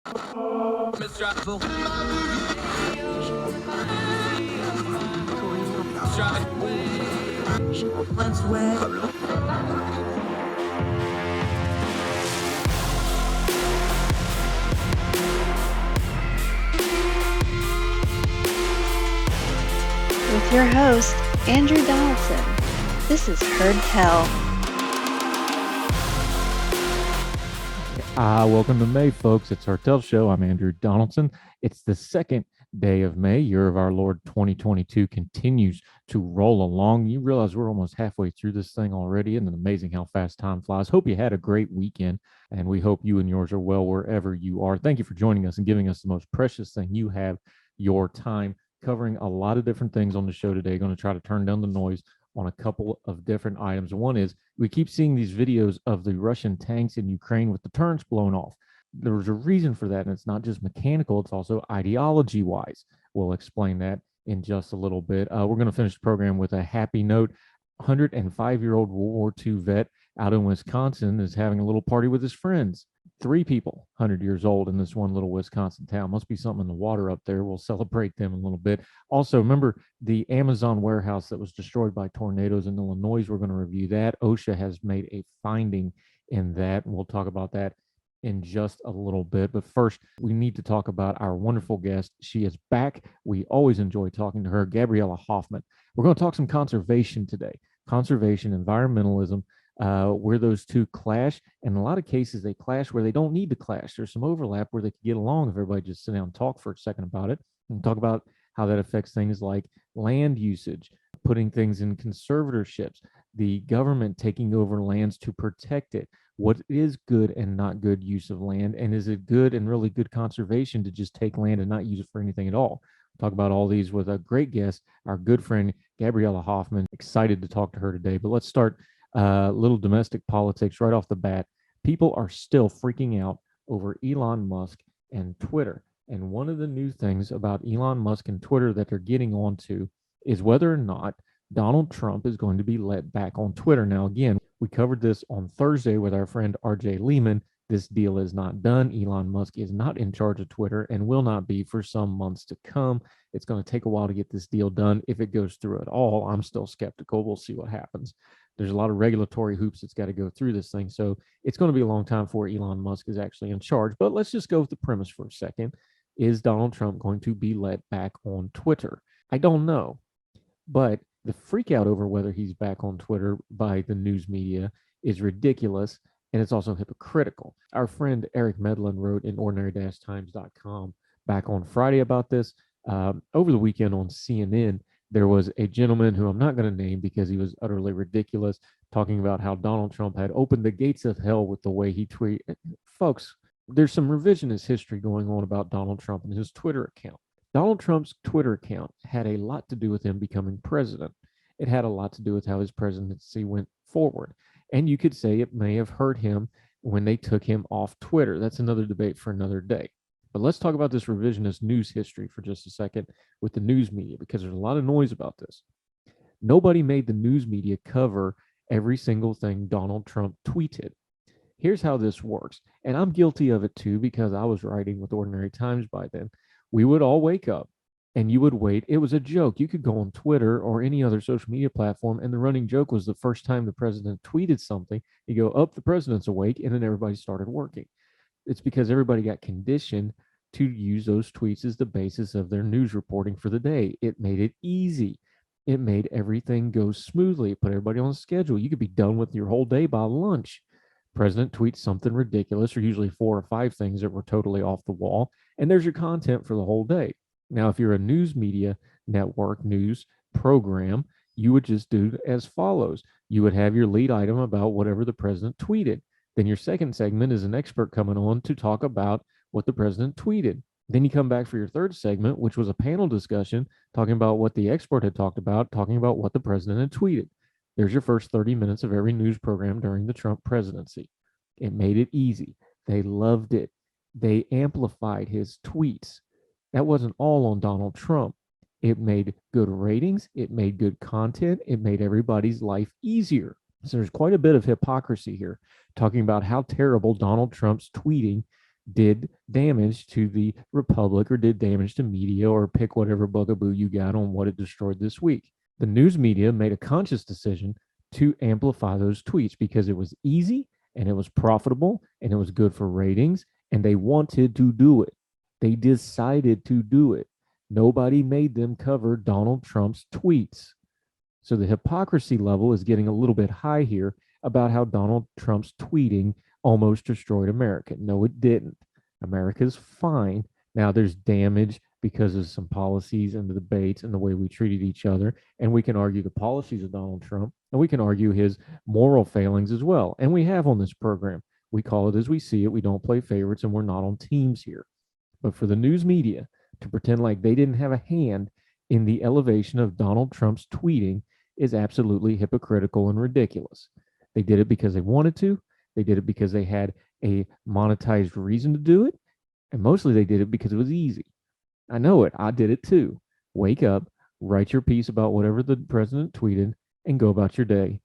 With your host, Andrew Donaldson. This is Heard Tell. Welcome to May, folks. It's our Tell Show. I'm Andrew Donaldson. It's the second day of May. Year of our Lord 2022 continues to roll along. You realize we're almost halfway through this thing already. Isn't it amazing how fast time flies? Hope you had a great weekend, and we hope you and yours are well wherever you are. Thank you for joining us and giving us the most precious thing you have, your time. Covering a lot of different things on the show today. Going to try to turn down the noise on a couple of different items. One is we keep seeing these videos of the Russian tanks in Ukraine with the turrets blown off. There's a reason for that, and it's not just mechanical, it's also ideology-wise. We'll explain that in just a little bit. We're going to finish the program with a happy note. 105-year-old World War II vet out in Wisconsin is having a little party with his friends. 3 people, 100 years old in this one little Wisconsin town. Must be something in the water up there. We'll celebrate them a little bit. Also, remember the Amazon warehouse that was destroyed by tornadoes in Illinois. We're going to review that. OSHA has made a finding in that. We'll talk about that in just a little bit. But first, we need to talk about our wonderful guest. She is back. We always enjoy talking to her, Gabriella Hoffman. We're going to talk some conservation today. Conservation, environmentalism, where those two clash. And in a lot of cases, they clash where they don't need to clash. There's some overlap where they could get along if everybody just sit down and talk for a second about it and talk about how that affects things like land usage, putting things in conservatorships, the government taking over lands to protect it. What is good and not good use of land? And is it good and really good conservation to just take land and not use it for anything at all? We'll talk about all these with a great guest, our good friend, Gabriella Hoffman. Excited to talk to her today. But let's start little domestic politics right off the bat. People are still freaking out over Elon Musk and Twitter. And one of the new things about Elon Musk and Twitter that they're getting onto is whether or not Donald Trump is going to be let back on Twitter. Now, again, we covered this on Thursday with our friend RJ Lehman. This deal is not done. Elon Musk is not in charge of Twitter and will not be for some months to come. It's going to take a while to get this deal done. If it goes through at all, I'm still skeptical. We'll see what happens. There's a lot of regulatory hoops that's got to go through this thing. So it's going to be a long time before Elon Musk is actually in charge. But let's just go with the premise for a second. Is Donald Trump going to be let back on Twitter? I don't know. But the freak out over whether he's back on Twitter by the news media is ridiculous. And it's also hypocritical. Our friend Eric Medlin wrote in ordinary-times.com back on Friday about this. Over the weekend on CNN, there was a gentleman who I'm not going to name because he was utterly ridiculous, talking about how Donald Trump had opened the gates of hell with the way he tweeted. Folks, there's some revisionist history going on about Donald Trump and his Twitter account. Donald Trump's Twitter account had a lot to do with him becoming president. It had a lot to do with how his presidency went forward. And you could say it may have hurt him when they took him off Twitter. That's another debate for another day. But let's talk about this revisionist news history for just a second with the news media, because there's a lot of noise about this. Nobody made the news media cover every single thing Donald Trump tweeted. Here's how this works. And I'm guilty of it too, because I was writing with Ordinary Times by then. We would all wake up and you would wait. It was a joke. You could go on Twitter or any other social media platform, and the running joke was the first time the president tweeted something, you go, oh, the president's awake, and then everybody started working. It's because everybody got conditioned to use those tweets as the basis of their news reporting for the day. It made it easy. It made everything go smoothly. It put everybody on a schedule. You could be done with your whole day by lunch. President tweets something ridiculous, or usually 4 or 5 things that were totally off the wall, and there's your content for the whole day. Now, if you're a news media network news program, you would just do as follows. You would have your lead item about whatever the president tweeted. Then your second segment is an expert coming on to talk about what the president tweeted. Then you come back for your third segment, which was a panel discussion talking about what the expert had talked about, talking about what the president had tweeted. There's your first 30 minutes of every news program during the Trump presidency. It made it easy. They loved it. They amplified his tweets. That wasn't all on Donald Trump. It made good ratings. It made good content. It made everybody's life easier. So there's quite a bit of hypocrisy here, talking about how terrible Donald Trump's tweeting did damage to the republic or did damage to media, or pick whatever bugaboo you got on what it destroyed this week. The news media made a conscious decision to amplify those tweets because it was easy and it was profitable and it was good for ratings, and they wanted to do it. They decided to do it. Nobody made them cover Donald Trump's tweets. So the hypocrisy level is getting a little bit high here about how Donald Trump's tweeting almost destroyed America. No, it didn't. America's fine. Now there's damage because of some policies and the debates and the way we treated each other. And we can argue the policies of Donald Trump, and we can argue his moral failings as well. And we have on this program. We call it as we see it. We don't play favorites, and we're not on teams here. But for the news media to pretend like they didn't have a hand in the elevation of Donald Trump's tweeting is absolutely hypocritical and ridiculous. They did it because they wanted to. They did it because they had a monetized reason to do it. And mostly they did it because it was easy. I know it. I did it too. Wake up, write your piece about whatever the president tweeted, and go about your day.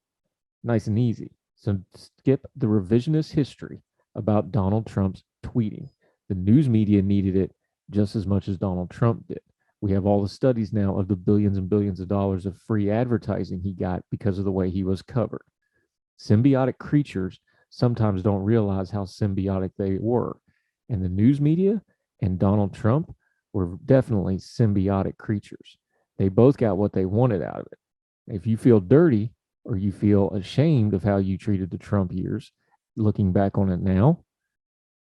Nice and easy. So skip the revisionist history about Donald Trump's tweeting. The news media needed it just as much as Donald Trump did. We have all the studies now of the billions and billions of dollars of free advertising he got because of the way he was covered. Symbiotic creatures sometimes don't realize how symbiotic they were. And the news media and Donald Trump were definitely symbiotic creatures. They both got what they wanted out of it. If you feel dirty or you feel ashamed of how you treated the Trump years, looking back on it now,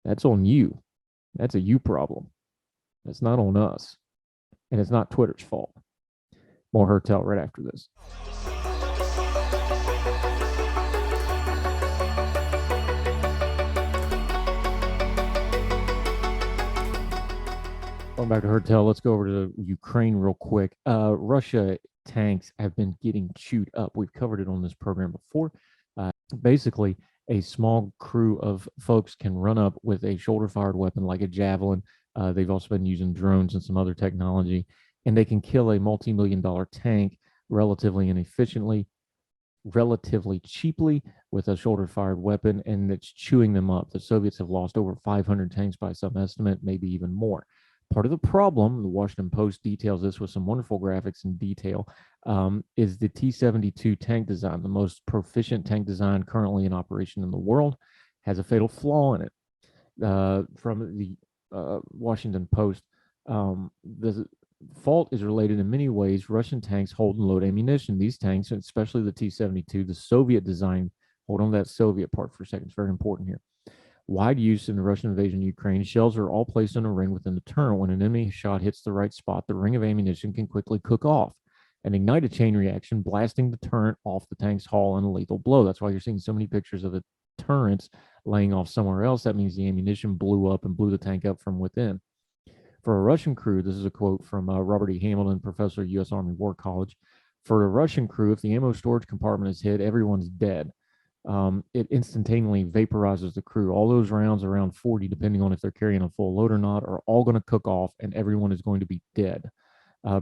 that's on you. That's a you problem. That's not on us. And it's not Twitter's fault. More Hertel right after this. Going back to Hertel, let's go over to Ukraine real quick. Russia tanks have been getting chewed up. We've covered it on this program before. Basically, a small crew of folks can run up with a shoulder-fired weapon like a javelin. They've also been using drones and some other technology, and they can kill a multi-million-dollar tank relatively inefficiently, relatively cheaply with a shoulder-fired weapon, and it's chewing them up. The Soviets have lost over 500 tanks by some estimate, maybe even more. Part of the problem, the Washington Post details this with some wonderful graphics and detail, is the T-72 tank design. The most proficient tank design currently in operation in the world has a fatal flaw in it. From the Washington Post, the fault is related in many ways. Russian tanks hold and load ammunition. These tanks, especially the T-72, the Soviet design, hold on to that Soviet part for a second, it's very important here. Wide use in the Russian invasion of Ukraine, shells are all placed in a ring within the turret. When an enemy shot hits the right spot, the ring of ammunition can quickly cook off and ignite a chain reaction, blasting the turret off the tank's hull in a lethal blow. That's why you're seeing so many pictures of the turrets laying off somewhere else. That means the ammunition blew up and blew the tank up from within. For a Russian crew, this is a quote from Robert E. Hamilton, professor at U.S. Army War College. For a Russian crew, if the ammo storage compartment is hit, everyone's dead. It instantaneously vaporizes the crew. All those rounds, around 40, depending on if they're carrying a full load or not, are all going to cook off, and everyone is going to be dead.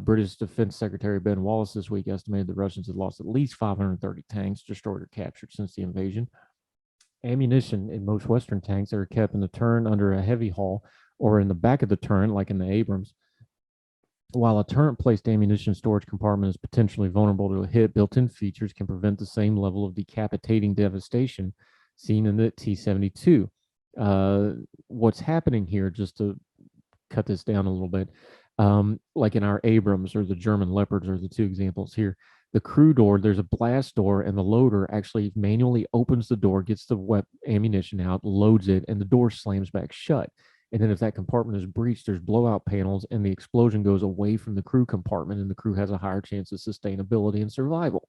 British Defense Secretary Ben Wallace this week estimated the Russians had lost at least 530 tanks destroyed or captured since the invasion. Ammunition in most Western tanks are kept in the turret under a heavy hull or in the back of the turret, like in the Abrams. While a turret-placed ammunition storage compartment is potentially vulnerable to a hit, built-in features can prevent the same level of decapitating devastation seen in the T-72. What's happening here, just to cut this down a little bit, like in our Abrams or the German Leopards are the two examples here, the crew door, there's a blast door, and the loader actually manually opens the door, gets the ammunition out, loads it, and the door slams back shut. And then if that compartment is breached, there's blowout panels, and the explosion goes away from the crew compartment, and the crew has a higher chance of sustainability and survival.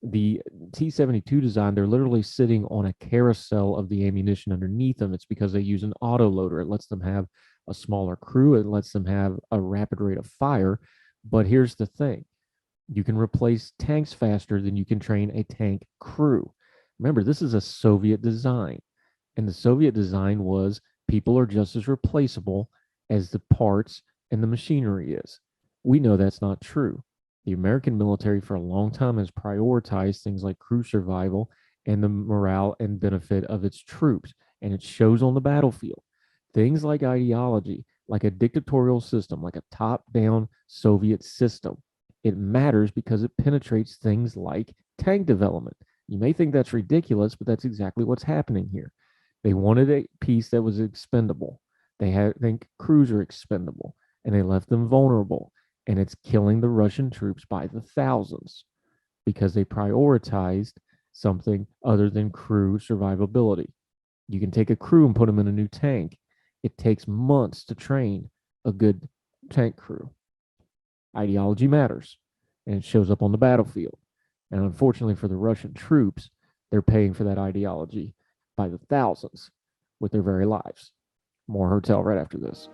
The T-72 design, they're literally sitting on a carousel of the ammunition underneath them. It's because they use an auto loader. It lets them have a smaller crew. It lets them have a rapid rate of fire. But here's the thing. You can replace tanks faster than you can train a tank crew. Remember, this is a Soviet design. And the Soviet design was people are just as replaceable as the parts and the machinery is. We know that's not true. The American military for a long time has prioritized things like crew survival and the morale and benefit of its troops, and it shows on the battlefield. Things like ideology, like a dictatorial system, like a top-down Soviet system. It matters because it penetrates things like tank development. You may think that's ridiculous, but that's exactly what's happening here. They wanted a piece that was expendable. They think crews are expendable, and they left them vulnerable. And it's killing the Russian troops by the thousands because they prioritized something other than crew survivability. You can take a crew and put them in a new tank. It takes months to train a good tank crew. Ideology matters, and it shows up on the battlefield. And unfortunately for the Russian troops, they're paying for that ideology by the thousands with their very lives. More Hotel right after this.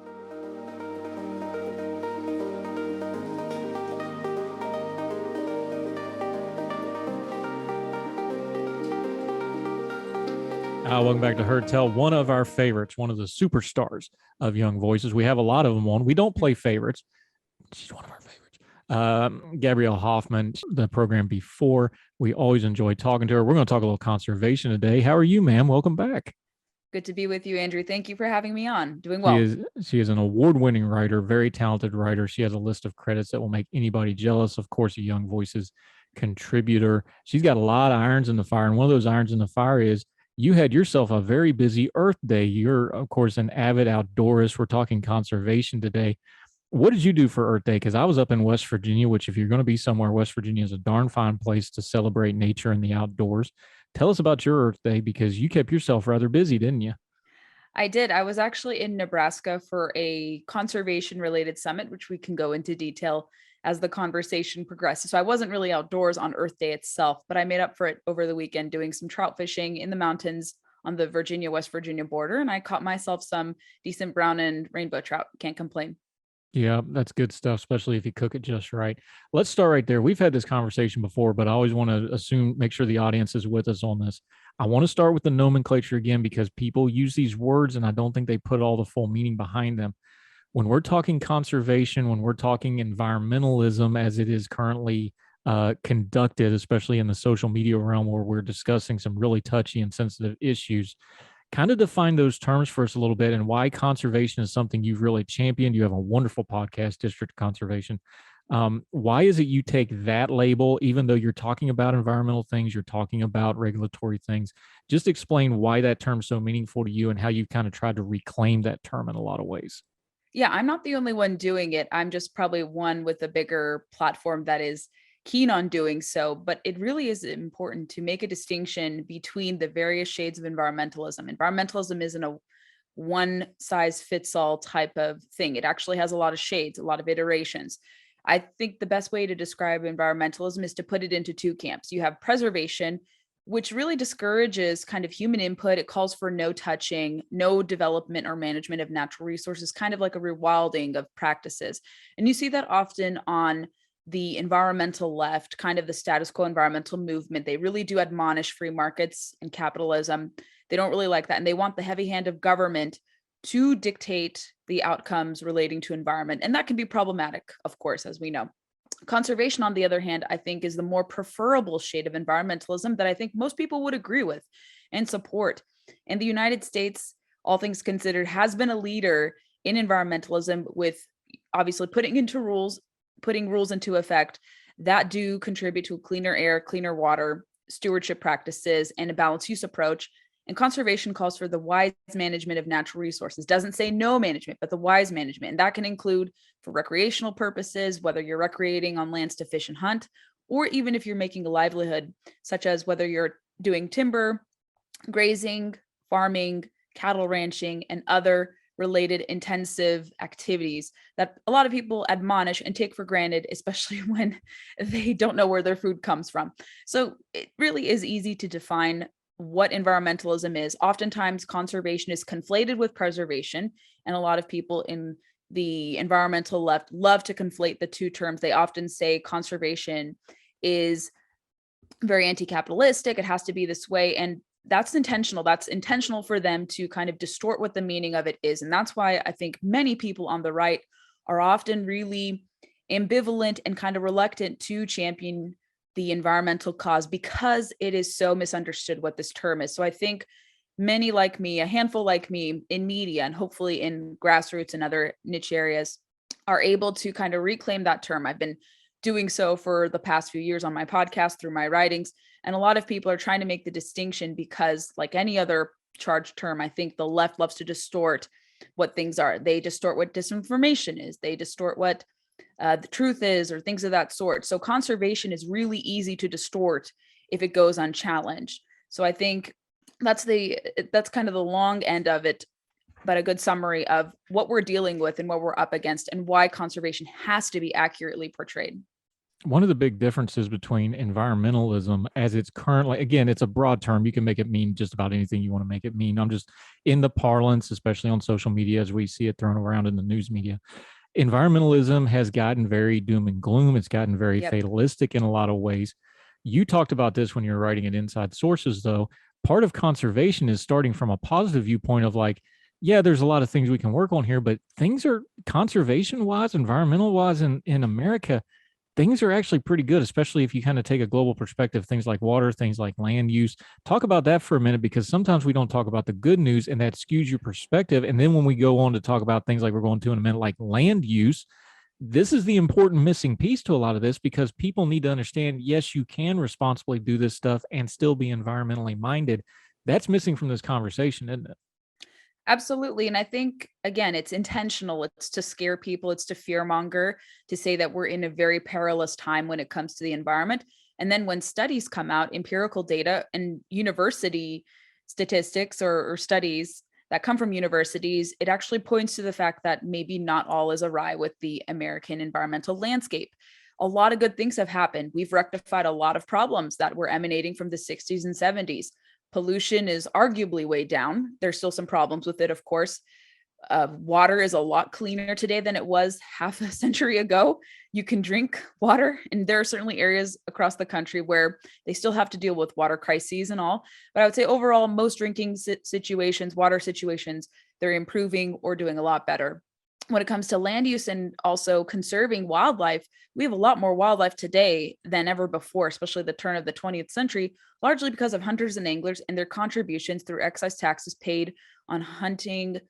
Welcome back to Heard Tell, one of our favorites, one of the superstars of Young Voices. We have a lot of them on. We don't play favorites. She's one of our favorites. Gabriella Hoffman, the program before. We always enjoy talking to her. We're going to talk a little conservation today. How are you, ma'am? Welcome back. Good to be with you, Andrew. Thank you for having me on. Doing well. She is an award-winning writer, very talented writer. She has a list of credits that will make anybody jealous. Of course, a Young Voices contributor. She's got a lot of irons in the fire, and one of those irons in the fire is you had yourself a very busy Earth Day. You're, of course, an avid outdoorist. We're talking conservation today. What did you do for Earth Day? Because I was up in West Virginia, which if you're going to be somewhere, West Virginia is a darn fine place to celebrate nature and the outdoors. Tell us about your Earth Day because you kept yourself rather busy, didn't you? I did. I was actually in Nebraska for a conservation related summit, which we can go into detail as the conversation progresses. So I wasn't really outdoors on Earth Day itself, but I made up for it over the weekend doing some trout fishing in the mountains on the West Virginia border. And I caught myself some decent brown and rainbow trout. Can't complain. Yeah, that's good stuff, especially if you cook it just right. Let's start right there. We've had this conversation before, but I always want to make sure the audience is with us on this. I want to start with the nomenclature again because people use these words and I don't think they put all the full meaning behind them. When we're talking conservation, when we're talking environmentalism as it is currently conducted, especially in the social media realm where we're discussing some really touchy and sensitive issues, kind of define those terms for us a little bit and why conservation is something you've really championed. You have a wonderful podcast, District Conservation. Why is it you take that label, even though you're talking about environmental things, you're talking about regulatory things? Just explain why that term's so meaningful to you and how you've kind of tried to reclaim that term in a lot of ways. Yeah, I'm not the only one doing it. I'm just probably one with a bigger platform that is keen on doing so, but it really is important to make a distinction between the various shades of environmentalism. Environmentalism isn't a one size fits all type of thing. It actually has a lot of shades, a lot of iterations. I think the best way to describe environmentalism is to put it into two camps. You have preservation, which really discourages kind of human input. It calls for no touching, no development or management of natural resources, kind of like a rewilding of practices. And you see that often on the environmental left, kind of the status quo environmental movement. They really do admonish free markets and capitalism. They don't really like that. And they want the heavy hand of government to dictate the outcomes relating to environment. And that can be problematic, of course, as we know. Conservation, on the other hand, I think is the more preferable shade of environmentalism that I think most people would agree with and support. And the United States, all things considered, has been a leader in environmentalism with obviously putting rules into effect that do contribute to a cleaner air, cleaner water, stewardship practices, and a balanced use approach. And conservation calls for the wise management of natural resources. Doesn't say no management, but the wise management. And that can include for recreational purposes, whether you're recreating on lands to fish and hunt, or even if you're making a livelihood, such as whether you're doing timber, grazing, farming, cattle ranching, and other related intensive activities that a lot of people admonish and take for granted, especially when they don't know where their food comes from. So it really is easy to define what environmentalism is. Oftentimes, conservation is conflated with preservation, and a lot of people in the environmental left love to conflate the two terms. They often say conservation is very anti-capitalistic. It has to be this way. And that's intentional. That's intentional for them to kind of distort what the meaning of it is. And that's why I think many people on the right are often really ambivalent and kind of reluctant to champion the environmental cause because it is so misunderstood what this term is. So I think many like me, a handful like me in media and hopefully in grassroots and other niche areas are able to kind of reclaim that term. I've been doing so for the past few years on my podcast through my writings. And a lot of people are trying to make the distinction because, like any other charged term, I think the left loves to distort what things are. They distort what disinformation is. They distort what the truth is, or things of that sort. So conservation is really easy to distort if it goes unchallenged. So I think that's kind of the long end of it, but a good summary of what we're dealing with and what we're up against and why conservation has to be accurately portrayed. One of the big differences between environmentalism as it's currently, again, it's a broad term. You can make it mean just about anything you want to make it mean. I'm just in the parlance, especially on social media, as we see it thrown around in the news media. Environmentalism has gotten very doom and gloom. It's gotten very fatalistic in a lot of ways. You talked about this when you were writing at Inside Sources, though. Part of conservation is starting from a positive viewpoint of like, yeah, there's a lot of things we can work on here, but things are conservation wise, environmental wise in America, things are actually pretty good, especially if you kind of take a global perspective, things like water, things like land use. Talk about that for a minute, because sometimes we don't talk about the good news and that skews your perspective. And then when we go on to talk about things like we're going to in a minute, like land use, this is the important missing piece to a lot of this, because people need to understand, yes, you can responsibly do this stuff and still be environmentally minded. That's missing from this conversation, isn't it? Absolutely. And I think, again, it's intentional. It's to scare people. It's to fearmonger, to say that we're in a very perilous time when it comes to the environment. And then when studies come out, empirical data and university statistics or studies that come from universities, it actually points to the fact that maybe not all is awry with the American environmental landscape. A lot of good things have happened. We've rectified a lot of problems that were emanating from the 60s and 70s. Pollution is arguably way down. There's still some problems with it, of course. Water is a lot cleaner today than it was half a century ago. You can drink water, and there are certainly areas across the country where they still have to deal with water crises and all. But I would say overall, most drinking situations, water situations, they're improving or doing a lot better. When it comes to land use and also conserving wildlife, we have a lot more wildlife today than ever before, especially the turn of the 20th century, largely because of hunters and anglers and their contributions through excise taxes paid on hunting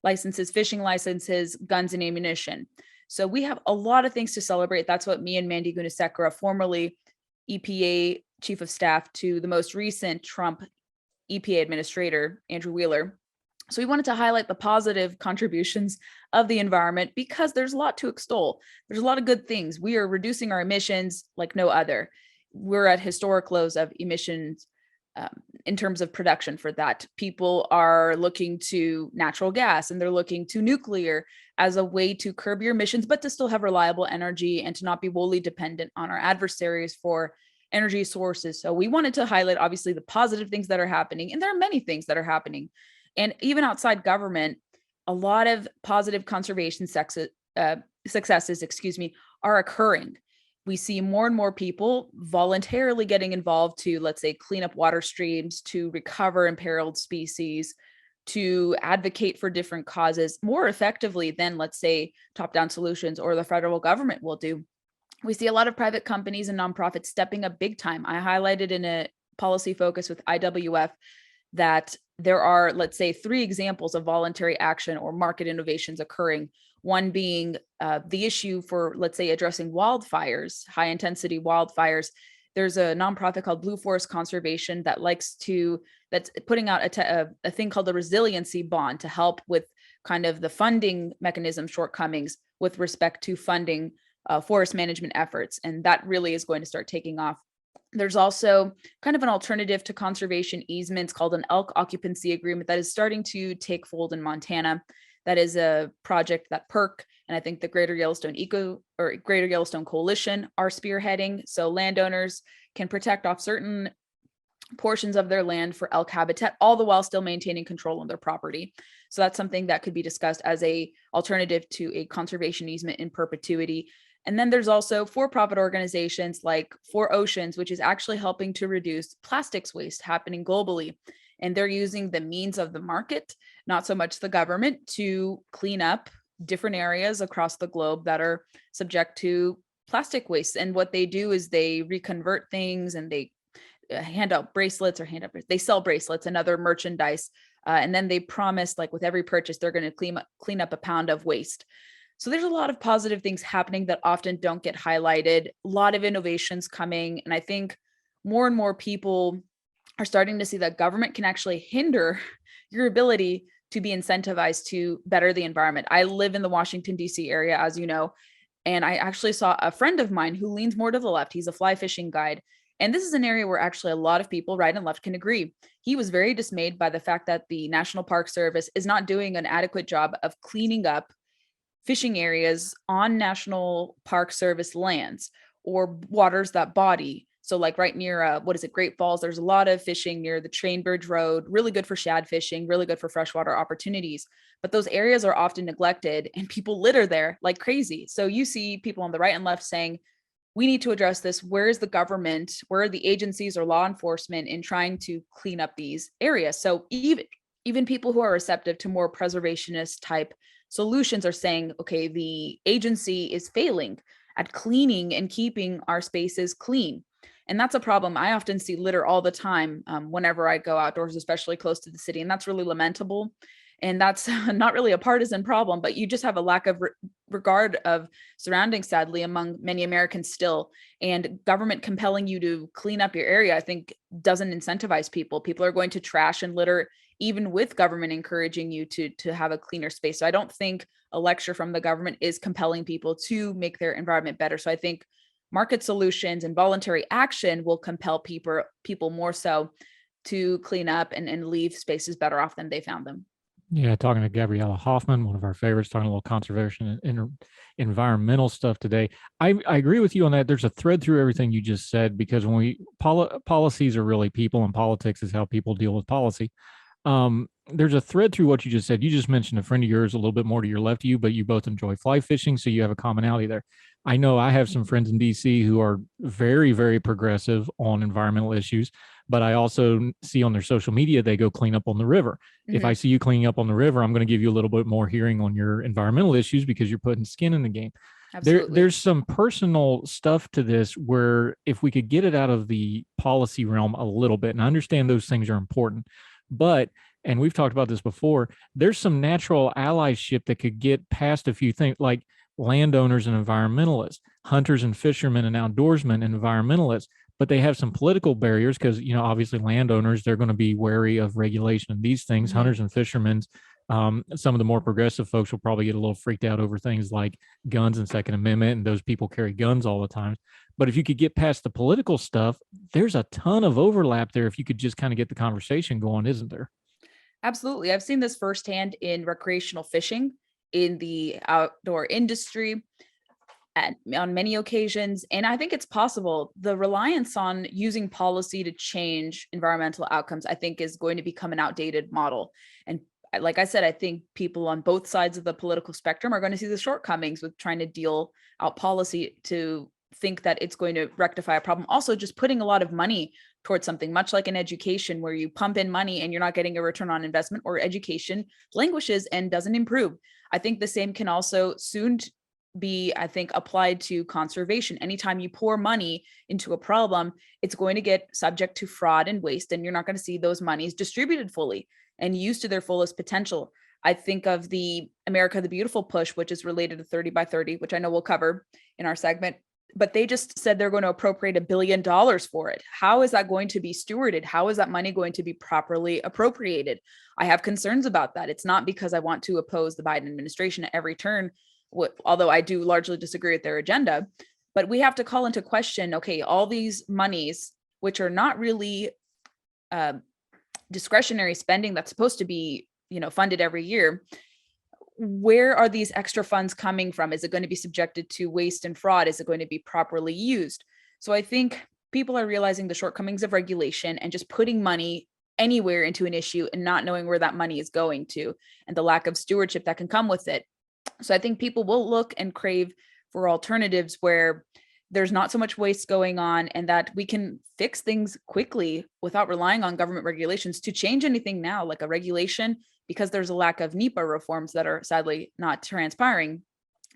licenses, fishing licenses, guns, and ammunition. So we have a lot of things to celebrate. That's what me and Mandy Gunasekara, formerly EPA chief of staff to the most recent Trump EPA administrator, Andrew Wheeler. So we wanted to highlight the positive contributions of the environment because there's a lot to extol. There's a lot of good things. We are reducing our emissions like no other. We're at historic lows of emissions in terms of production for that. People are looking to natural gas and they're looking to nuclear as a way to curb your emissions, but to still have reliable energy and to not be wholly dependent on our adversaries for energy sources. So we wanted to highlight, obviously, the positive things that are happening. And there are many things that are happening. And even outside government, a lot of positive conservation successes, are occurring. We see more and more people voluntarily getting involved to, let's say, clean up water streams, to recover imperiled species, to advocate for different causes more effectively than, let's say, top-down solutions or the federal government will do. We see a lot of private companies and nonprofits stepping up big time. I highlighted in a policy focus with IWF that there are, let's say, 3 examples of voluntary action or market innovations occurring. One being the issue for, let's say, addressing wildfires, high intensity wildfires. There's a nonprofit called Blue Forest Conservation that's putting out a thing called the resiliency bond to help with kind of the funding mechanism shortcomings with respect to funding forest management efforts. And that really is going to start taking off. There's also kind of an alternative to conservation easements called an elk occupancy agreement that is starting to take fold in Montana. That is a project that PERC and I think the Greater Yellowstone Coalition are spearheading. So landowners can protect off certain portions of their land for elk habitat, all the while still maintaining control on their property. So that's something that could be discussed as a alternative to a conservation easement in perpetuity. And then there's also for-profit organizations like For Oceans, which is actually helping to reduce plastics waste happening globally. And they're using the means of the market, not so much the government, to clean up different areas across the globe that are subject to plastic waste. And what they do is they reconvert things and they hand out bracelets or they sell bracelets and other merchandise. And then they promise, like with every purchase, they're going to clean up a pound of waste. So there's a lot of positive things happening that often don't get highlighted, a lot of innovations coming. And I think more and more people are starting to see that government can actually hinder your ability to be incentivized to better the environment. I live in the Washington, D.C. area, as you know, and I actually saw a friend of mine who leans more to the left. He's a fly fishing guide. And this is an area where actually a lot of people, right and left, can agree. He was very dismayed by the fact that the National Park Service is not doing an adequate job of cleaning up fishing areas on National Park Service lands or waters that body. So like right near, Great Falls, there's a lot of fishing near the Train Bridge Road, really good for shad fishing, really good for freshwater opportunities. But those areas are often neglected and people litter there like crazy. So you see people on the right and left saying, we need to address this. Where is the government? Where are the agencies or law enforcement in trying to clean up these areas? So even people who are receptive to more preservationist type solutions are saying, okay, the agency is failing at cleaning and keeping our spaces clean. And that's a problem. I often see litter all the time whenever I go outdoors, especially close to the city. And that's really lamentable. And that's not really a partisan problem, but you just have a lack of regard of surroundings, sadly, among many Americans still. And government compelling you to clean up your area, I think, doesn't incentivize people. People are going to trash and litter, even with government encouraging you to have a cleaner space. So I don't think a lecture from the government is compelling people to make their environment better. So I think market solutions and voluntary action will compel people more so to clean up and leave spaces better off than they found them. Yeah, talking to Gabriella Hoffman, one of our favorites, talking a little conservation and environmental stuff today. I agree with you on that. There's a thread through everything you just said, because when policies are really people, and politics is how people deal with policy. There's a thread through what you just said. You just mentioned a friend of yours a little bit more to your left of you, but you both enjoy fly fishing, so you have a commonality there. I know I have some friends in DC who are very, very progressive on environmental issues, but I also see on their social media they go clean up on the river. Mm-hmm. If I see you cleaning up on the river, I'm going to give you a little bit more hearing on your environmental issues because you're putting skin in the game. There's some personal stuff to this where if we could get it out of the policy realm a little bit, and I understand those things are important, but, and we've talked about this before, there's some natural allyship that could get past a few things, like landowners and environmentalists, hunters and fishermen and outdoorsmen and environmentalists, but they have some political barriers because, obviously landowners, they're going to be wary of regulation of these things. Mm-hmm. Hunters and fishermen, some of the more progressive folks will probably get a little freaked out over things like guns and Second Amendment, and those people carry guns all the time. But if you could get past the political stuff, there's a ton of overlap there if you could just kind of get the conversation going, isn't there? Absolutely. I've seen this firsthand in recreational fishing, in the outdoor industry, on many occasions. And I think it's possible. The reliance on using policy to change environmental outcomes, I think, is going to become an outdated model. And like I said, I think people on both sides of the political spectrum are going to see the shortcomings with trying to deal out policy to think that it's going to rectify a problem. Also, just putting a lot of money towards something, much like in education, where you pump in money and you're not getting a return on investment, or education languishes and doesn't improve. I think the same can also soon be, applied to conservation. Anytime you pour money into a problem, it's going to get subject to fraud and waste, and you're not going to see those monies distributed fully and used to their fullest potential. I think of the America the Beautiful push, which is related to 30 by 30, which I know we'll cover in our segment, but they just said they're going to appropriate $1 billion for it. How is that going to be stewarded? How is that money going to be properly appropriated? I have concerns about that. It's not because I want to oppose the Biden administration at every turn, although I do largely disagree with their agenda, but we have to call into question, okay, all these monies, which are not really discretionary spending that's supposed to be, funded every year, where are these extra funds coming from? Is it going to be subjected to waste and fraud? Is it going to be properly used? So I think people are realizing the shortcomings of regulation and just putting money anywhere into an issue and not knowing where that money is going to, and the lack of stewardship that can come with it. So I think people will look and crave for alternatives where there's not so much waste going on, and that we can fix things quickly without relying on government regulations to change anything now, like a regulation, because there's a lack of NEPA reforms that are sadly not transpiring.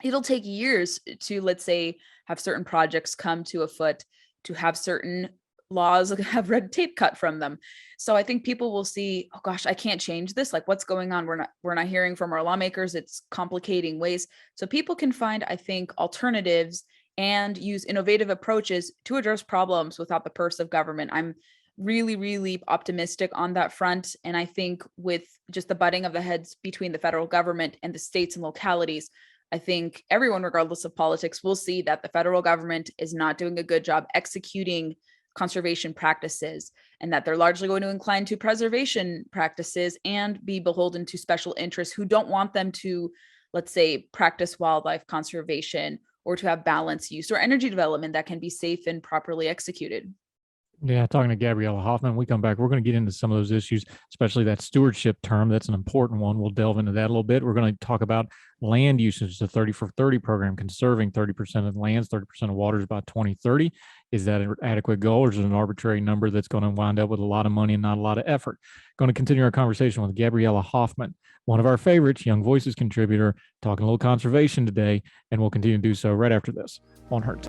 It'll take years to, let's say, have certain projects come to a foot, to have certain laws have red tape cut from them. So I think people will see, oh gosh, I can't change this. Like, what's going on? We're not hearing from our lawmakers. It's complicating ways. So people can find, I think, alternatives and use innovative approaches to address problems without the purse of government. I'm really, really optimistic on that front. And I think with just the butting of the heads between the federal government and the states and localities, I think everyone, regardless of politics, will see that the federal government is not doing a good job executing conservation practices, and that they're largely going to incline to preservation practices and be beholden to special interests who don't want them to, let's say, practice wildlife conservation or to have balanced use or energy development that can be safe and properly executed. Yeah, talking to Gabriella Hoffman, we come back. We're going to get into some of those issues, especially that stewardship term. That's an important one. We'll delve into that a little bit. We're going to talk about land usage, the 30 for 30 program, conserving 30% of lands, 30% of waters by 2030. Is that an adequate goal, or is it an arbitrary number that's going to wind up with a lot of money and not a lot of effort? Going to continue our conversation with Gabriella Hoffman, one of our favorites, Young Voices contributor, talking a little conservation today, and we'll continue to do so right after this on Herd.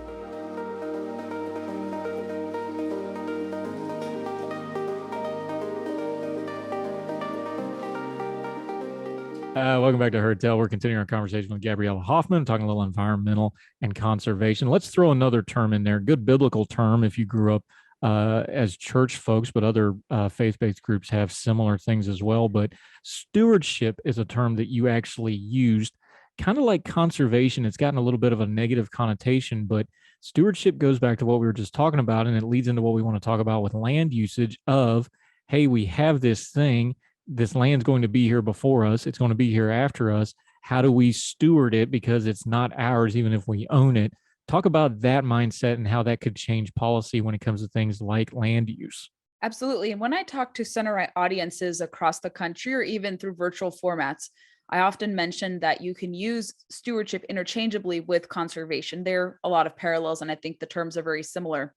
Welcome back to Herd Tell. We're continuing our conversation with Gabriella Hoffman, talking a little environmental and conservation. Let's throw another term in there, good biblical term if you grew up as church folks, but other faith-based groups have similar things as well. But stewardship is a term that you actually used, kind of like conservation. It's gotten a little bit of a negative connotation, but stewardship goes back to what we were just talking about, and it leads into what we want to talk about with land usage of, hey, we have this thing. This land's going to be here before us. It's going to be here after us. How do we steward it? Because it's not ours, even if we own it. Talk about that mindset and how that could change policy when it comes to things like land use. Absolutely. And when I talk to center audiences across the country or even through virtual formats, I often mention that you can use stewardship interchangeably with conservation. There are a lot of parallels, and I think the terms are very similar.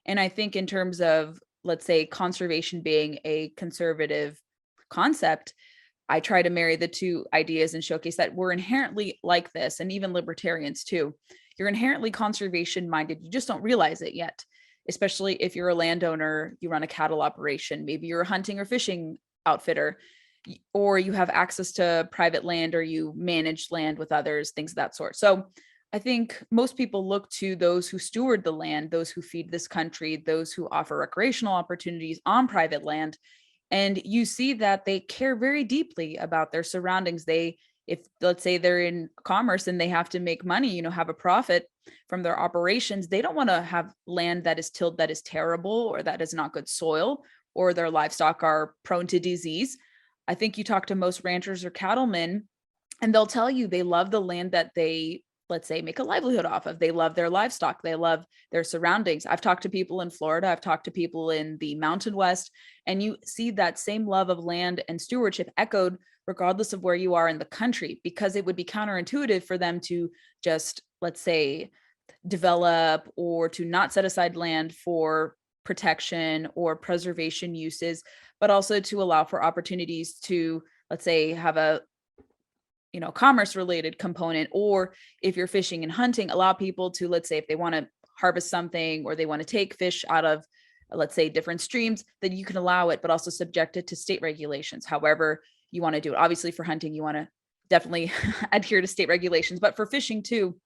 And I think in terms of, let's say, conservation being a conservative concept, I try to marry the two ideas and showcase that we're inherently like this, and even libertarians too. You're inherently conservation minded. You just don't realize it yet, especially if you're a landowner, you run a cattle operation, maybe you're a hunting or fishing outfitter, or you have access to private land, or you manage land with others, things of that sort. So I think most people look to those who steward the land, those who feed this country, those who offer recreational opportunities on private land. And you see that they care very deeply about their surroundings. If let's say they're in commerce and they have to make money, have a profit from their operations, they don't want to have land that is tilled that is terrible, or that is not good soil, or their livestock are prone to disease. I think you talk to most ranchers or cattlemen, and they'll tell you they love the land that they, let's say, make a livelihood off of. They love their livestock. They love their surroundings. I've talked to people in Florida. I've talked to people in the Mountain West, and you see that same love of land and stewardship echoed regardless of where you are in the country, because it would be counterintuitive for them to just, let's say, develop or to not set aside land for protection or preservation uses, but also to allow for opportunities to, let's say, have a commerce related component, or if you're fishing and hunting, allow people to, let's say, if they want to harvest something or they want to take fish out of, let's say, different streams, then you can allow it, but also subject it to state regulations. However you want to do it. Obviously for hunting, you want to definitely adhere to state regulations, but for fishing too,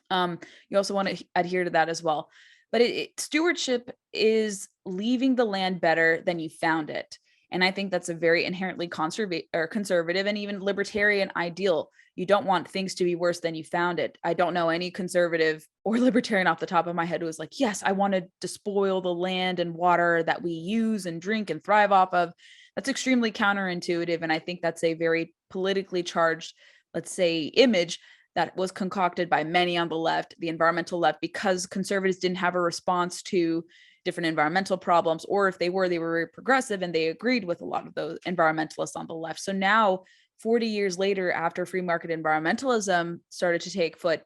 you also want to adhere to that as well. But stewardship is leaving the land better than you found it. And I think that's a very inherently conservative and even libertarian ideal. You don't want things to be worse than you found it. I don't know any conservative or libertarian off the top of my head who was like, yes, I wanted to spoil the land and water that we use and drink and thrive off of. That's extremely counterintuitive. And I think that's a very politically charged, let's say, image that was concocted by many on the left, the environmental left, because conservatives didn't have a response to different environmental problems, or if they were very progressive and they agreed with a lot of those environmentalists on the left. So now, 40 years later, after free market environmentalism started to take foot,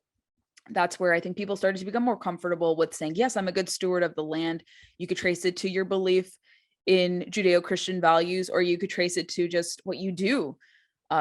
that's where I think people started to become more comfortable with saying, yes, I'm a good steward of the land. You could trace it to your belief in Judeo-Christian values, or you could trace it to just what you do.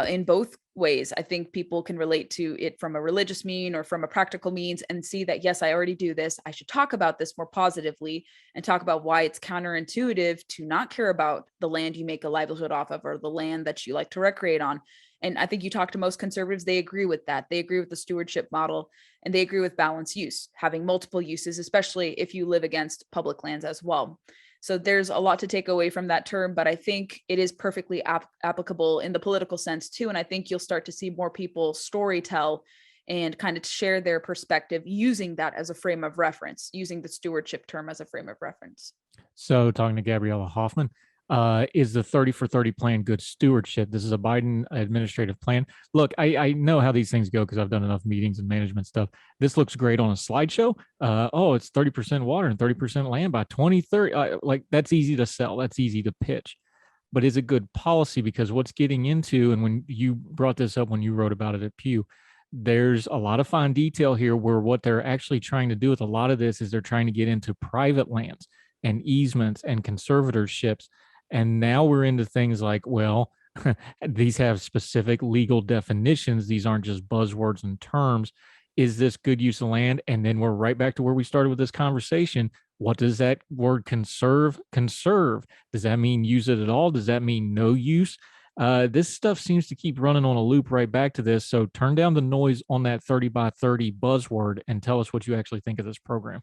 in both ways. I think people can relate to it from a religious mean or from a practical means and see that, yes, I already do this. I should talk about this more positively and talk about why it's counterintuitive to not care about the land you make a livelihood off of or the land that you like to recreate on. And I think you talk to most conservatives, they agree with that. They agree with the stewardship model and they agree with balanced use, having multiple uses, especially if you live against public lands as well. So there's a lot to take away from that term, but I think it is perfectly applicable in the political sense too. And I think you'll start to see more people story tell and kind of share their perspective using that as a frame of reference, using the stewardship term as a frame of reference. So talking to Gabriella Hoffman, is the 30 for 30 plan good stewardship? This is a Biden administrative plan. Look, I know how these things go because I've done enough meetings and management stuff. This looks great on a slideshow. Oh, it's 30% water and 30% land by 2030. Like that's easy to sell. That's easy to pitch. But is it good policy? Because what's getting into, and when you brought this up when you wrote about it at Pew, there's a lot of fine detail here where what they're actually trying to do with a lot of this is they're trying to get into private lands and easements and conservatorships. And now we're into things like, well, these have specific legal definitions. These aren't just buzzwords and terms. Is this good use of land? And then we're right back to where we started with this conversation. What does that word conserve? Conserve. Does that mean use it at all? Does that mean no use? This stuff seems to keep running on a loop right back to this. So turn down the noise on that 30 by 30 buzzword and tell us what you actually think of this program.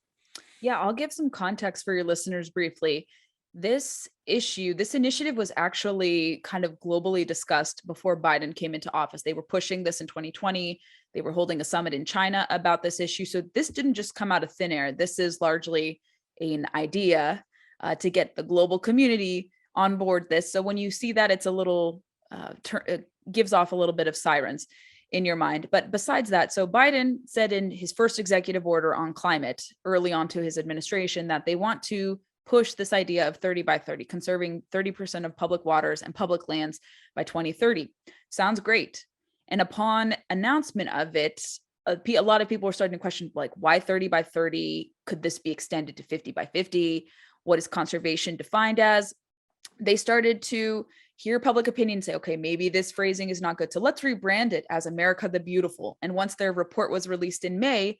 Yeah, I'll give some context for your listeners briefly. This initiative was actually kind of globally discussed before Biden came into office. They were pushing this in 2020. They were holding a summit in China about this issue. So this didn't just come out of thin air. This is largely an idea to get the global community on board this. So when you see that, it's a little, it gives off a little bit of sirens in your mind. But besides that, so Biden said in his first executive order on climate early on to his administration that they want to push this idea of 30 by 30, conserving 30% of public waters and public lands by 2030. Sounds great. And upon announcement of it, a lot of people were starting to question, like, why 30 by 30? Could this be extended to 50 by 50? What is conservation defined as? They started to hear public opinion say, okay, maybe this phrasing is not good. So let's rebrand it as America the Beautiful. And once their report was released in May,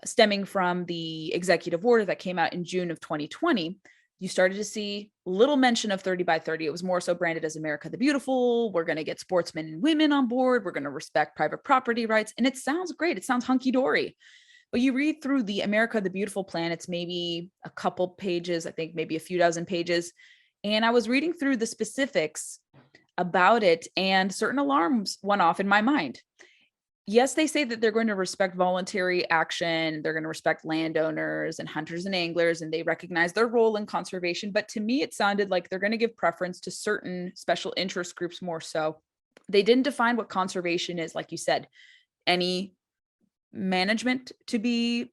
stemming from the executive order that came out in June of 2020, you started to see little mention of 30 by 30. It was more so branded as America the Beautiful. We're going to get sportsmen and women on board. We're going to respect private property rights. And it sounds great. It sounds hunky-dory. But you read through the America the Beautiful plan, it's maybe a couple pages, I think maybe a few dozen pages. And I was reading through the specifics about it, and certain alarms went off in my mind. Yes, they say that they're going to respect voluntary action. They're going to respect landowners and hunters and anglers, and they recognize their role in conservation. But to me, it sounded like they're going to give preference to certain special interest groups more so. They didn't define what conservation is, like you said. Any management to be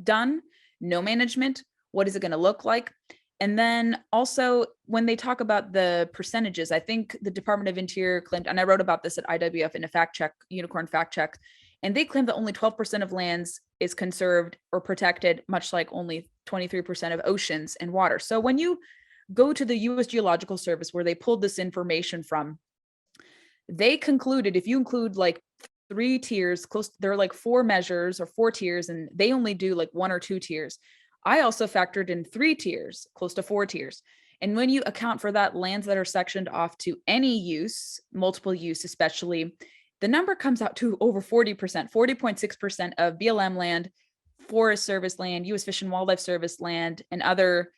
done, no management, what is it going to look like? And then also when they talk about the percentages, I think the Department of Interior claimed, and I wrote about this at IWF in a fact check, Unicorn fact check, and they claimed that only 12% of lands is conserved or protected, much like only 23% of oceans and water. So when you go to the US Geological Service, where they pulled this information from, they concluded if you include like 3 tiers, there are like 4 measures or 4 tiers, and they only do like 1 or 2 tiers. I also factored in 3 tiers, close to 4 tiers. And when you account for that, lands that are sectioned off to any use, multiple use especially, the number comes out to over 40%, 40.6% of BLM land, Forest Service land, U.S. Fish and Wildlife Service land, and other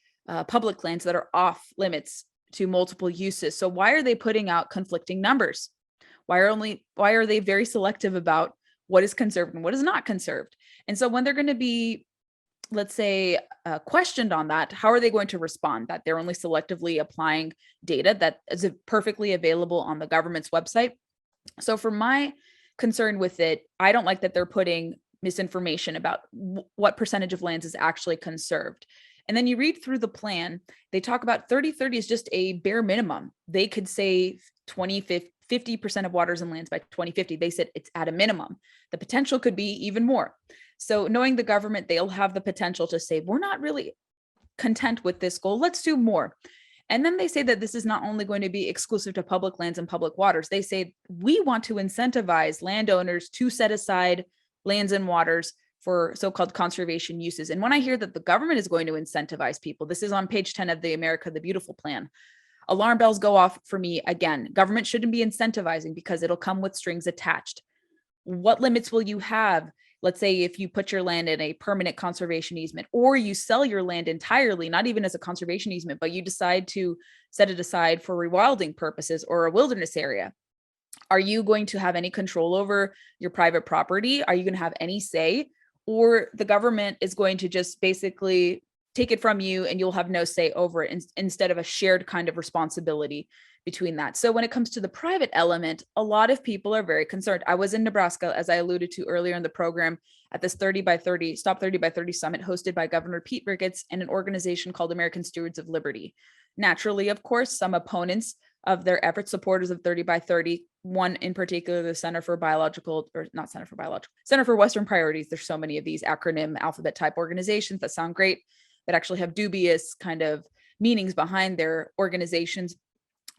public lands that are off limits to multiple uses. So why are they putting out conflicting numbers? Why are they very selective about what is conserved and what is not conserved? And so when they're going to be, let's say, questioned on that, how are they going to respond? That they're only selectively applying data that is perfectly available on the government's website. So for my concern with it, I don't like that they're putting misinformation about what percentage of lands is actually conserved. And then you read through the plan, they talk about 30-30 is just a bare minimum. They could say 50% of waters and lands by 2050. They said it's at a minimum. The potential could be even more. So knowing the government, they'll have the potential to say, we're not really content with this goal. Let's do more. And then they say that this is not only going to be exclusive to public lands and public waters. They say we want to incentivize landowners to set aside lands and waters for so-called conservation uses. And when I hear that the government is going to incentivize people, this is on page 10 of the America the Beautiful plan, alarm bells go off for me again. Government shouldn't be incentivizing because it'll come with strings attached. What limits will you have? Let's say if you put your land in a permanent conservation easement, or you sell your land entirely, not even as a conservation easement, but you decide to set it aside for rewilding purposes or a wilderness area. Are you going to have any control over your private property? Are you going to have any say? Or the government is going to just basically take it from you and you'll have no say over it instead of a shared kind of responsibility between that. So when it comes to the private element, a lot of people are very concerned. I was in Nebraska, as I alluded to earlier in the program, at this 30 by 30 Stop 30 by 30 summit hosted by Governor Pete Ricketts and an organization called American Stewards of Liberty. Naturally, of course, some opponents of their efforts, supporters of 30 by 30, one in particular, the Center for Western Priorities. There's so many of these acronym alphabet type organizations that sound great, but actually have dubious kind of meanings behind their organizations.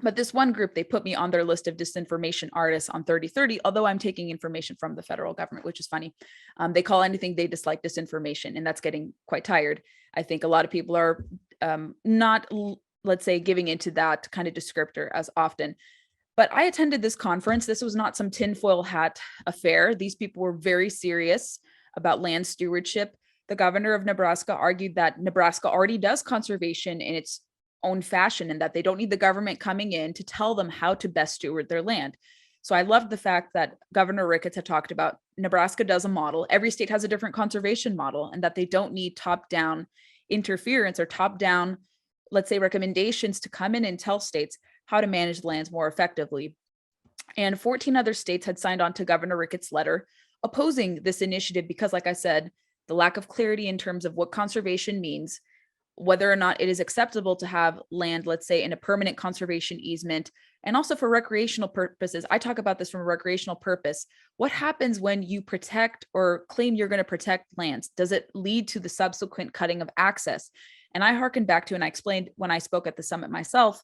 But this one group, they put me on their list of disinformation artists on 3030, although I'm taking information from the federal government, which is funny. They call anything they dislike disinformation, and that's getting quite tired. I think a lot of people are not, let's say, giving into that kind of descriptor as often. But I attended this conference. This was not some tinfoil hat affair. These people were very serious about land stewardship. The governor of Nebraska argued that Nebraska already does conservation in its own fashion and that they don't need the government coming in to tell them how to best steward their land. So I loved the fact that Governor Ricketts had talked about Nebraska does a model. Every state has a different conservation model, and that they don't need top-down interference or top-down, let's say, recommendations to come in and tell states how to manage lands more effectively. And 14 other states had signed on to Governor Ricketts' letter opposing this initiative because, like I said, the lack of clarity in terms of what conservation means, whether or not it is acceptable to have land, let's say, in a permanent conservation easement, and also for recreational purposes. I talk about this from a recreational purpose. What happens when you protect or claim you're going to protect lands? Does it lead to the subsequent cutting of access? And I hearken back to, and I explained when I spoke at the summit myself,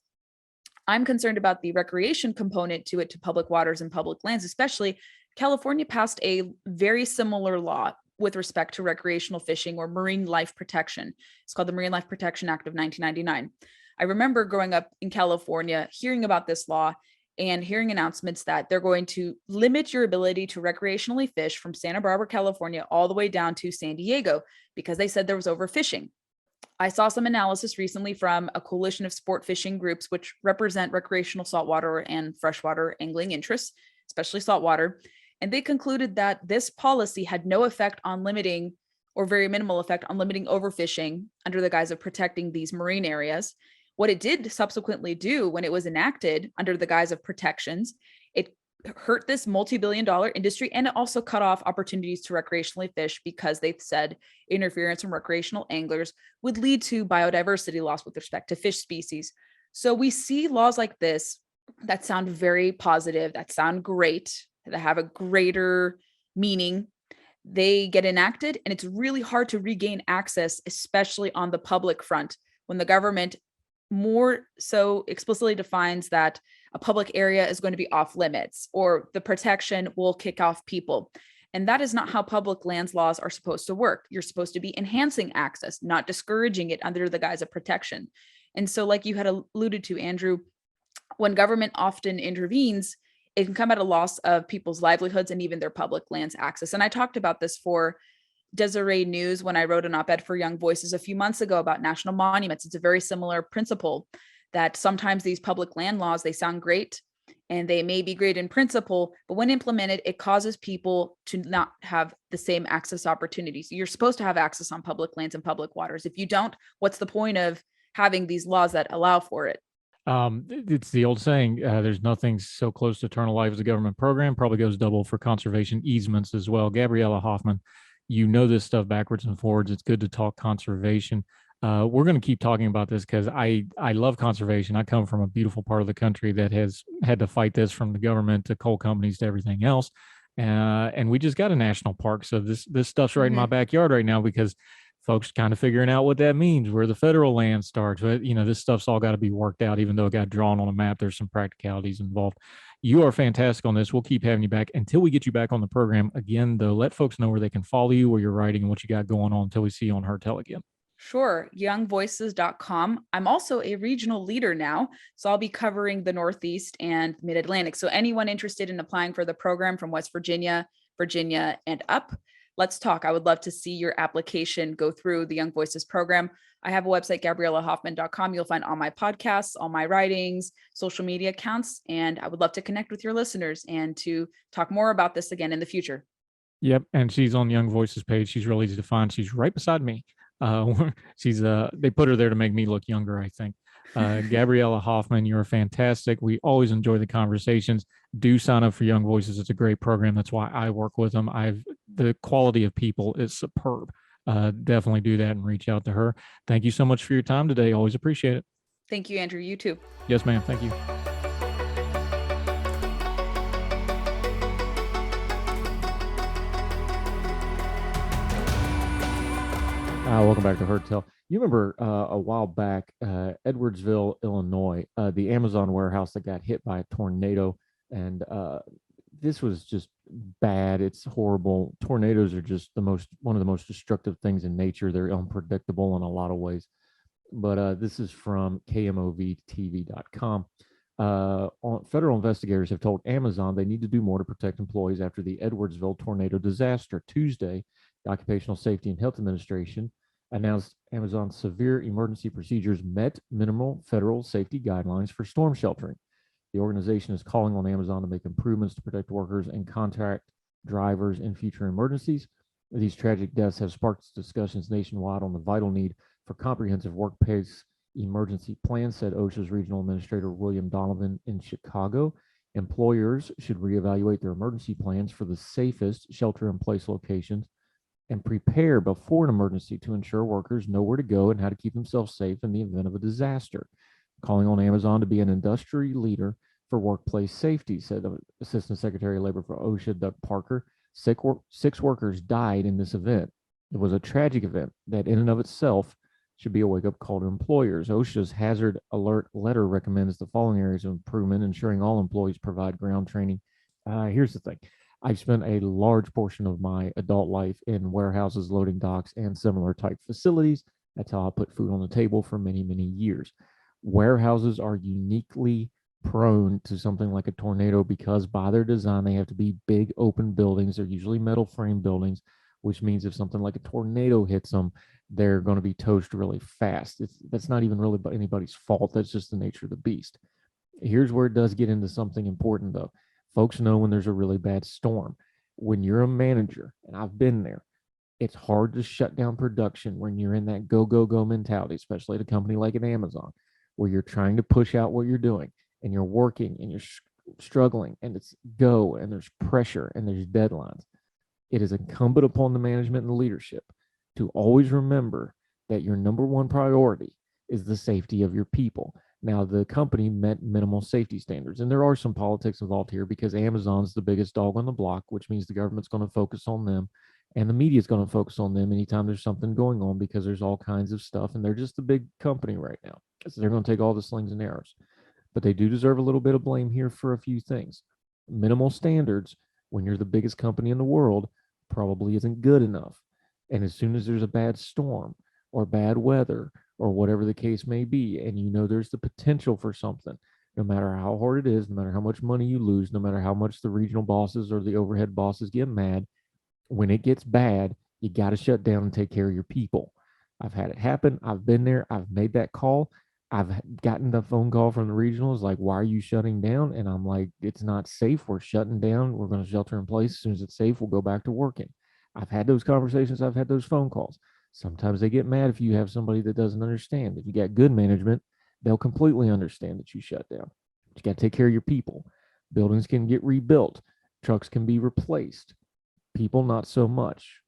I'm concerned about the recreation component to it, to public waters and public lands. Especially California passed a very similar law with respect to recreational fishing or marine life protection. It's called the Marine Life Protection Act of 1999. I remember growing up in California, hearing about this law and hearing announcements that they're going to limit your ability to recreationally fish from Santa Barbara, California, all the way down to San Diego, because they said there was overfishing. I saw some analysis recently from a coalition of sport fishing groups, which represent recreational saltwater and freshwater angling interests, especially saltwater. And they concluded that this policy had no effect on limiting, or very minimal effect on limiting, overfishing under the guise of protecting these marine areas. What it did subsequently do when it was enacted under the guise of protections, it hurt this multi-billion-dollar industry, and it also cut off opportunities to recreationally fish because they said interference from recreational anglers would lead to biodiversity loss with respect to fish species. So we see laws like this that sound very positive, that sound great, that have a greater meaning. They get enacted, and it's really hard to regain access, especially on the public front, when the government more so explicitly defines that a public area is going to be off limits or the protection will kick off people. And that is not how public lands laws are supposed to work. You're supposed to be enhancing access, not discouraging it under the guise of protection. And so, like you had alluded to, Andrew, when government often intervenes, it can come at a loss of people's livelihoods and even their public lands access. And I talked about this for Deseret News when I wrote an op-ed for Young Voices a few months ago about national monuments. It's a very similar principle that sometimes these public land laws, they sound great and they may be great in principle, but when implemented, it causes people to not have the same access opportunities. You're supposed to have access on public lands and public waters. If you don't, what's the point of having these laws that allow for it? It's the old saying, there's nothing so close to eternal life as a government program. Probably goes double for conservation easements as well. Gabriella Hoffman, you know this stuff backwards and forwards. It's good to talk conservation. We're going to keep talking about this because I love conservation. I come from a beautiful part of the country that has had to fight this, from the government to coal companies to everything else. And we just got a national park. So this stuff's right in my backyard right now, because folks kind of figuring out what that means, where the federal land starts. But, this stuff's all got to be worked out, even though it got drawn on a map. There's some practicalities involved. You are fantastic on this. We'll keep having you back until we get you back on the program again, though. Let folks know where they can follow you, where you're writing, and what you got going on until we see you on Hertel again. Sure, youngvoices.com. I'm also a regional leader now, so I'll be covering the Northeast and Mid-Atlantic. So anyone interested in applying for the program from West Virginia, Virginia, and up, let's talk. I would love to see your application go through the Young Voices program. I have a website, GabriellaHoffman.com. You'll find all my podcasts, all my writings, social media accounts, and I would love to connect with your listeners and to talk more about this again in the future. Yep, and she's on Young Voices page. She's real easy to find. She's right beside me. They put her there to make me look younger, I think. Gabriella Hoffman, you're fantastic. We always enjoy the conversations. Do sign up for Young Voices. It's a great program. That's why I work with them. The quality of people is superb. Definitely do that and reach out to her. Thank you so much for your time today. Always appreciate it. Thank you, Andrew. You too. Yes, ma'am. Thank you. Welcome back to Hertel. You remember a while back, Edwardsville, Illinois, the Amazon warehouse that got hit by a tornado, and this was just bad. It's horrible. Tornadoes are just one of the most destructive things in nature. They're unpredictable in a lot of ways. But this is from KMOVTV.com. Federal investigators have told Amazon they need to do more to protect employees after the Edwardsville tornado disaster. Tuesday, the Occupational Safety and Health Administration announced Amazon's severe emergency procedures met minimal federal safety guidelines for storm sheltering. The organization is calling on Amazon to make improvements to protect workers and contract drivers in future emergencies. These tragic deaths have sparked discussions nationwide on the vital need for comprehensive workplace emergency plans, said OSHA's regional administrator William Donovan in Chicago. Employers should reevaluate their emergency plans for the safest shelter-in-place locations and prepare before an emergency to ensure workers know where to go and how to keep themselves safe in the event of a disaster. Calling on Amazon to be an industry leader for workplace safety, said Assistant Secretary of Labor for OSHA, Doug Parker. 6 workers died in this event. It was a tragic event that in and of itself should be a wake-up call to employers. OSHA's hazard alert letter recommends the following areas of improvement: ensuring all employees provide ground training. Here's the thing. I've spent a large portion of my adult life in warehouses, loading docks, and similar type facilities. That's how I put food on the table for many, many years. Warehouses are uniquely prone to something like a tornado because by their design, they have to be big open buildings. They're usually metal frame buildings, which means if something like a tornado hits them, they're going to be toast really fast. That's not even really anybody's fault. That's just the nature of the beast. Here's where it does get into something important, though. Folks know when there's a really bad storm. When you're a manager, and I've been there, it's hard to shut down production when you're in that go, go, go mentality, especially at a company like an Amazon, where you're trying to push out what you're doing and you're working and you're struggling and it's go and there's pressure and there's deadlines. It is incumbent upon the management and the leadership to always remember that your number one priority is the safety of your people. Now, the company met minimal safety standards, and there are some politics involved here because Amazon's the biggest dog on the block, which means the government's going to focus on them, and the media is going to focus on them anytime there's something going on because there's all kinds of stuff, and they're just a big company right now. So they're going to take all the slings and arrows. But they do deserve a little bit of blame here for a few things. Minimal standards, when you're the biggest company in the world, probably isn't good enough. And as soon as there's a bad storm or bad weather or whatever the case may be, and you know there's the potential for something, no matter how hard it is, no matter how much money you lose, no matter how much the regional bosses or the overhead bosses get mad, when it gets bad, you got to shut down and take care of your people. I've had it happen. I've been there. I've made that call. I've gotten the phone call from the regionals like, why are you shutting down? And I'm like, it's not safe. We're shutting down. We're going to shelter in place. As soon as it's safe, we'll go back to working. I've had those conversations. I've had those phone calls. Sometimes they get mad if you have somebody that doesn't understand. If you got good management, they'll completely understand that you shut down. You got to take care of your people. Buildings can get rebuilt. Trucks can be replaced. People, not so much.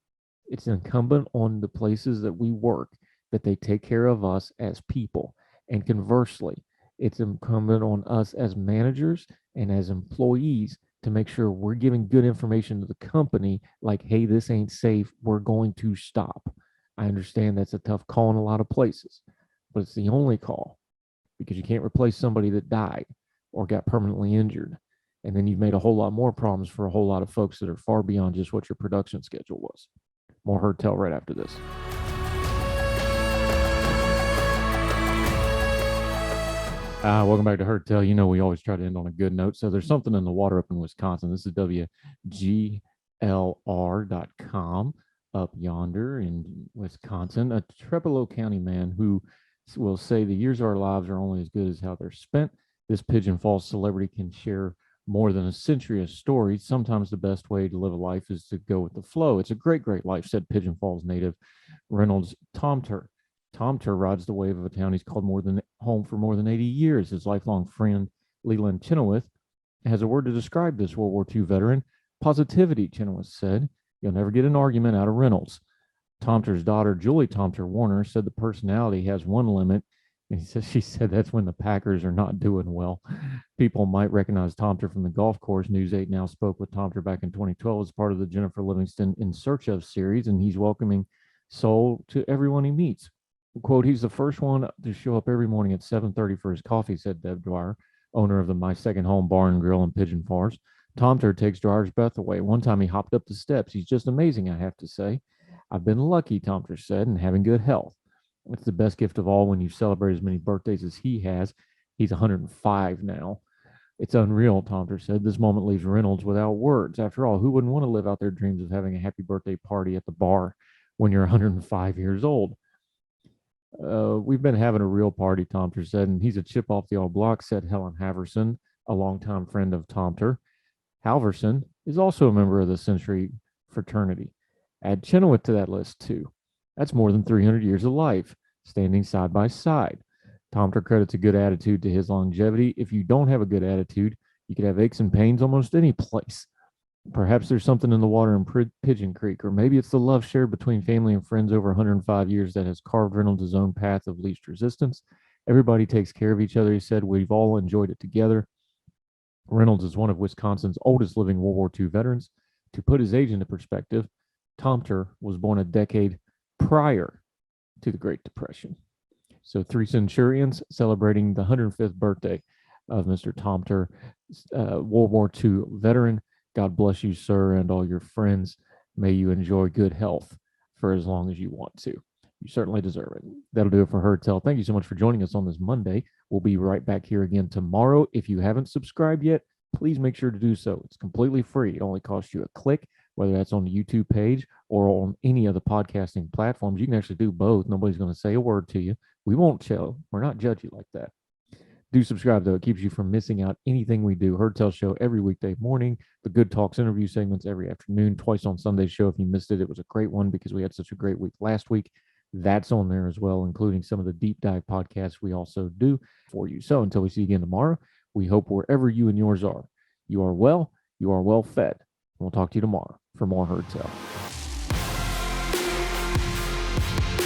It's incumbent on the places that we work that they take care of us as people. And conversely, it's incumbent on us as managers and as employees to make sure we're giving good information to the company like, hey, this ain't safe. We're going to stop. I understand that's a tough call in a lot of places, but it's the only call because you can't replace somebody that died or got permanently injured. And then you've made a whole lot more problems for a whole lot of folks that are far beyond just what your production schedule was. More Heard Tell right after this. Welcome back to Heard Tell. You know, we always try to end on a good note. So there's something in the water up in Wisconsin. This is WGLR.com up yonder in Wisconsin. A Trepalow County man who will say the years of our lives are only as good as how they're spent. This Pigeon Falls celebrity can share more than a century of stories. Sometimes the best way to live a life is to go with the flow. It's a great, great life, said Pigeon Falls native Reynolds Tomter. Tomter rides the wave of a town he's called home for more than 80 years. His lifelong friend, Leland Chenoweth, has a word to describe this World War II veteran. Positivity, Chenoweth said. You'll never get an argument out of Reynolds. Tomter's daughter, Julie Tomter Warner, said the personality has one limit. And she said that's when the Packers are not doing well. People might recognize Tomter from the golf course. News 8 now spoke with Tomter back in 2012 as part of the Jennifer Livingston In Search Of series, and he's welcoming soul to everyone he meets. Quote, he's the first one to show up every morning at 7:30 for his coffee, said Deb Dwyer, owner of the My Second Home Bar and Grill in Pigeon Falls. Tomter takes Dwyer's breath away. One time he hopped up the steps. He's just amazing, I have to say. I've been lucky, Tomter said, and having good health. It's the best gift of all when you celebrate as many birthdays as he has. He's 105 now. It's unreal, Tomter said. This moment leaves Reynolds without words. After all, who wouldn't want to live out their dreams of having a happy birthday party at the bar when you're 105 years old? We've been having a real party, Tomter said, and he's a chip off the old block, said Helen Haverson, a longtime friend of Tomter. Halverson is also a member of the Century fraternity. Add Chenoweth to that list, too. That's more than 300 years of life, standing side by side. Tomter credits a good attitude to his longevity. If you don't have a good attitude, you could have aches and pains almost any place. Perhaps there's something in the water in Pigeon Creek, or maybe it's the love shared between family and friends over 105 years that has carved Reynolds his own path of least resistance. Everybody takes care of each other, he said. We've all enjoyed it together. Reynolds is one of Wisconsin's oldest living World War II veterans. To put his age into perspective, Tomter was born a decade prior to the Great Depression. So 3 centurions celebrating the 105th birthday of Mr. Tomter, World War II veteran. God bless you, sir, and all your friends. May you enjoy good health for as long as you want to. You certainly deserve it. That'll do it for Heard Tell. Thank you so much for joining us on this Monday. We'll be right back here again tomorrow. If you haven't subscribed yet, please make sure to do so. It's completely free. It only costs you a click, whether that's on the YouTube page or on any of the podcasting platforms. You can actually do both. Nobody's going to say a word to you. We won't chill. We're not judgy like that. Do subscribe, though. It keeps you from missing out anything we do. Heard Tell show every weekday morning. The Good Talks interview segments every afternoon, twice on Sunday show. If you missed it, it was a great one because we had such a great week last week. That's on there as well, including some of the deep dive podcasts we also do for you. So until we see you again tomorrow, we hope wherever you and yours are, you are well fed. We'll talk to you tomorrow for more Heard Tell.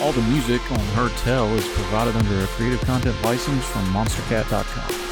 All the music on Heard Tell is provided under a Creative Content license from monstercat.com.